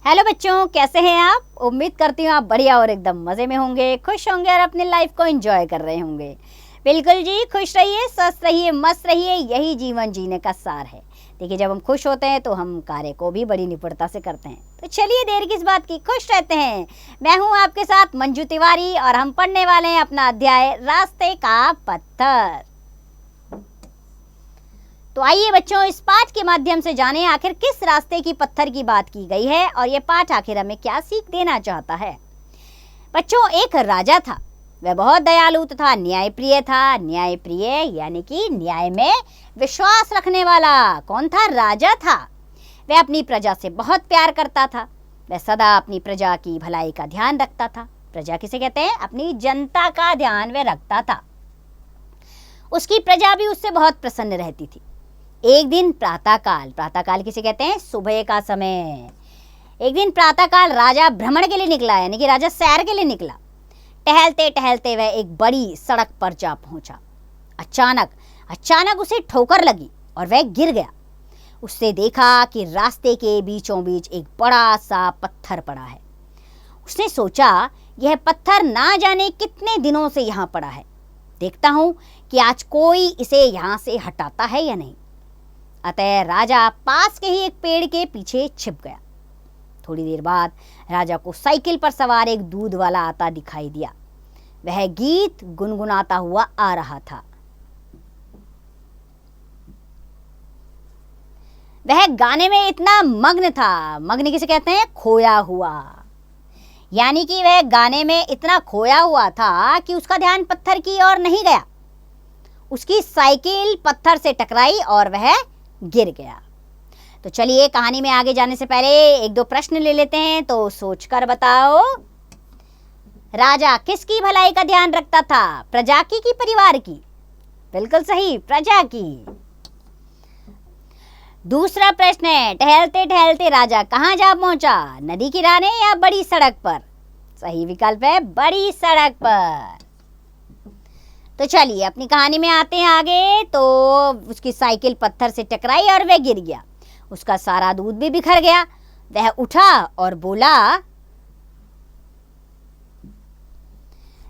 Hello बच्चों, कैसे हैं आप। उम्मीद करती हूँ आप बढ़िया और एकदम मज़े में होंगे, खुश होंगे और अपनी लाइफ को एंजॉय कर रहे होंगे। बिल्कुल जी, खुश रहिए, स्वस्थ रहिए, मस्त रहिए, यही जीवन जीने का सार है। देखिए, जब हम खुश होते हैं तो हम कार्य को भी बड़ी निपुणता से करते हैं। तो चलिए, देर किस बात की, खुश रहते हैं। मैं हूँ आपके साथ मंजू तिवारी और हम पढ़ने वाले हैं अपना अध्याय रास्ते का पत्थर। तो आइए बच्चों, इस पाठ के माध्यम से जानें आखिर किस रास्ते की पत्थर की बात की गई है और ये पाठ आखिर हमें क्या सीख देना चाहता है। बच्चों, एक राजा था। वह बहुत दयालु तथा न्यायप्रिय था। न्यायप्रिय यानी कि न्याय में विश्वास रखने वाला। कौन था? राजा था। वह अपनी प्रजा से बहुत प्यार करता था। वह सदा अपनी प्रजा की भलाई का ध्यान रखता था। प्रजा किसे कहते हैं? अपनी जनता का ध्यान वह रखता था। उसकी प्रजा भी उससे बहुत प्रसन्न रहती थी। एक दिन प्रातःकाल, प्रातःकाल किसे कहते हैं? सुबह का समय। एक दिन प्रातःकाल राजा भ्रमण के लिए निकला, यानी कि राजा सैर के लिए निकला। टहलते टहलते वह एक बड़ी सड़क पर जा पहुंचा। अचानक उसे ठोकर लगी और वह गिर गया। उसने देखा कि रास्ते के बीचों बीच एक बड़ा सा पत्थर पड़ा है। उसने सोचा, यह पत्थर ना जाने कितने दिनों से यहाँ पड़ा है। देखता हूँ कि आज कोई इसे यहाँ से हटाता है या नहीं। अतः राजा पास के ही एक पेड़ के पीछे छिप गया। थोड़ी देर बाद राजा को साइकिल पर सवार एक दूध वाला आता दिखाई दिया। वह गीत गुनगुनाता हुआ आ रहा था। वह गाने में इतना मग्न था। मग्न किसे कहते हैं? खोया हुआ। यानी कि वह गाने में इतना खोया हुआ था कि उसका ध्यान पत्थर की ओर नहीं गया। उसकी साइकिल पत्थर से टकराई और वह गिर गया। तो चलिए, कहानी में आगे जाने से पहले एक दो प्रश्न ले लेते हैं, तो सोचकर बताओ। राजा किसकी भलाई का ध्यान रखता था? प्रजा की कि परिवार की? बिल्कुल सही, प्रजा की। दूसरा प्रश्न है, टहलते टहलते राजा कहाँ जा पहुंचा? नदी किनारे या बड़ी सड़क पर? सही विकल्प है, बड़ी सड़क पर। तो चलिए, अपनी कहानी में आते हैं आगे। तो उसकी साइकिल पत्थर से टकराई और वह गिर गया। उसका सारा दूध भी बिखर गया। वह उठा और बोला,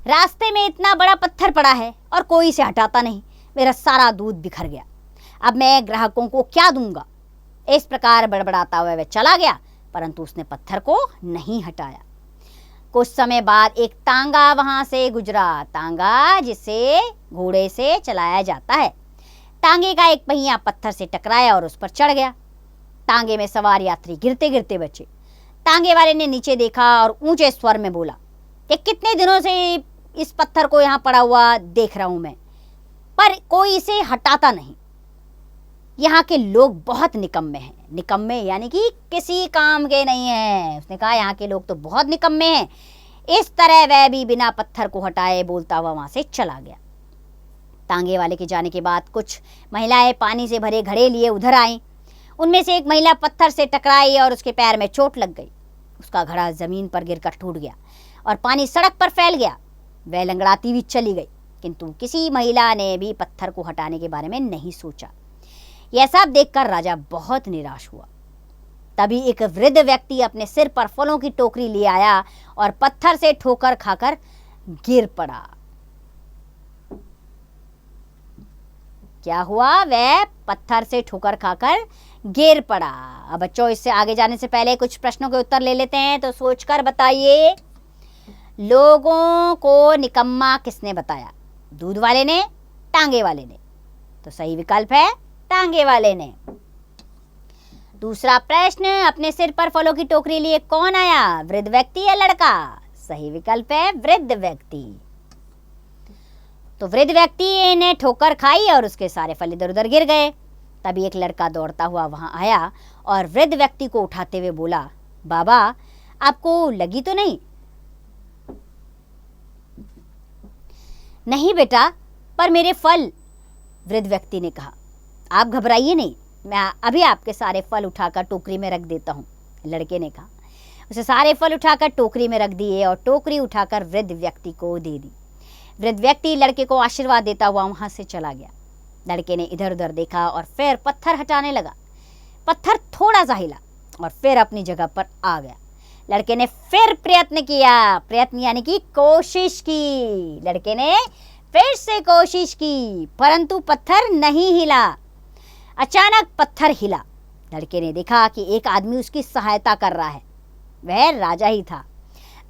रास्ते में इतना बड़ा पत्थर पड़ा है और कोई इसे हटाता नहीं। मेरा सारा दूध बिखर गया। अब मैं ग्राहकों को क्या दूंगा? इस प्रकार बड़बड़ाता हुआ वह चला गया, परंतु उसने पत्थर को नहीं हटाया। कुछ समय बाद एक तांगा वहां से गुजरा। तांगा जिसे घोड़े से चलाया जाता है। तांगे का एक पहिया पत्थर से टकराया और उस पर चढ़ गया। तांगे में सवार यात्री गिरते गिरते बचे। तांगे वाले ने नीचे देखा और ऊंचे स्वर में बोला, कि कितने दिनों से इस पत्थर को यहाँ पड़ा हुआ देख रहा हूं मैं, पर कोई इसे हटाता नहीं। यहाँ के लोग बहुत निकम्मे हैं। निकम्मे यानी कि किसी काम के नहीं हैं। उसने कहा, यहाँ के लोग तो बहुत निकम्मे हैं। इस तरह वह भी बिना पत्थर को हटाए बोलता हुआ वहां से चला गया। तांगे वाले के जाने के बाद कुछ महिलाएं पानी से भरे घड़े लिए उधर आईं। उनमें से एक महिला पत्थर से टकराई और उसके पैर में चोट लग गई। उसका घड़ा जमीन पर गिरकर टूट गया और पानी सड़क पर फैल गया। वह लंगड़ाती हुई चली गई, किंतु किसी महिला ने भी पत्थर को हटाने के बारे में नहीं सोचा। यह सब देखकर राजा बहुत निराश हुआ। तभी एक वृद्ध व्यक्ति अपने सिर पर फलों की टोकरी ले आया और पत्थर से ठोकर खाकर गिर पड़ा। क्या हुआ? वह पत्थर से ठोकर खाकर गिर पड़ा। अब बच्चों, इससे आगे जाने से पहले कुछ प्रश्नों के उत्तर ले लेते हैं, तो सोचकर बताइए। लोगों को निकम्मा किसने बताया? दूध वाले ने, टांगे वाले ने? तो सही विकल्प है, टांगे वाले ने। दूसरा प्रश्न, अपने सिर पर फलों की टोकरी लिए कौन आया? वृद्ध व्यक्ति या लड़का? सही विकल्प है, वृद्ध व्यक्ति। तो वृद्ध व्यक्ति ने ठोकर खाई और उसके सारे फल इधर उधर गिर गए। तभी एक लड़का दौड़ता हुआ वहां आया और वृद्ध व्यक्ति को उठाते हुए बोला, बाबा, आपको लगी तो नहीं? नहीं बेटा, पर मेरे फल। वृद्ध व्यक्ति ने कहा, आप घबराइए नहीं, मैं अभी आपके सारे फल उठाकर टोकरी में रख देता हूँ। लड़के ने कहा। उसे सारे फल उठाकर टोकरी में रख दिए और टोकरी उठाकर वृद्ध व्यक्ति को दे दी। वृद्ध व्यक्ति लड़के को आशीर्वाद देता हुआ वहां से चला गया। लड़के ने इधर उधर देखा और फिर पत्थर हटाने लगा। पत्थर थोड़ा सा हिला और फिर अपनी जगह पर आ गया। लड़के ने फिर प्रयत्न किया, प्रयत्न यानी कि कोशिश की। लड़के ने फिर से कोशिश की, परंतु पत्थर नहीं हिला। अचानक पत्थर हिला। लड़के ने देखा कि एक आदमी उसकी सहायता कर रहा है, वह राजा ही था।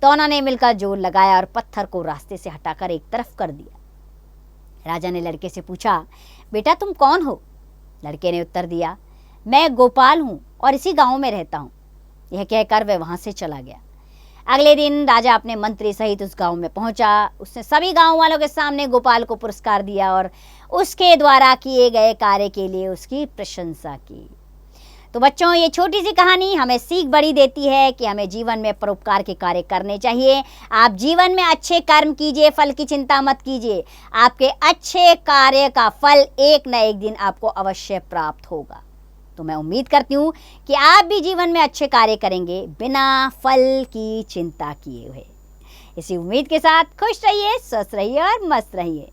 दोनों ने मिलकर जोर लगाया और पत्थर को रास्ते से हटाकर एक तरफ कर दिया। राजा ने लड़के से पूछा, बेटा तुम कौन हो? लड़के ने उत्तर दिया, मैं गोपाल हूँ और इसी गांव में रहता हूँ। यह कहकर वह वहां से चला गया। अगले दिन राजा अपने मंत्री सहित उस गांव में पहुंचा। उसने सभी गांव वालों के सामने गोपाल को पुरस्कार दिया और उसके द्वारा किए गए कार्य के लिए उसकी प्रशंसा की। तो बच्चों, ये छोटी सी कहानी हमें सीख बड़ी देती है कि हमें जीवन में परोपकार के कार्य करने चाहिए। आप जीवन में अच्छे कर्म कीजिए, फल की चिंता मत कीजिए। आपके अच्छे कार्य का फल एक न एक दिन आपको अवश्य प्राप्त होगा। तो मैं उम्मीद करती हूँ कि आप भी जीवन में अच्छे कार्य करेंगे बिना फल की चिंता किए हुए। इसी उम्मीद के साथ खुश रहिए, स्वस्थ रहिए और मस्त रहिए।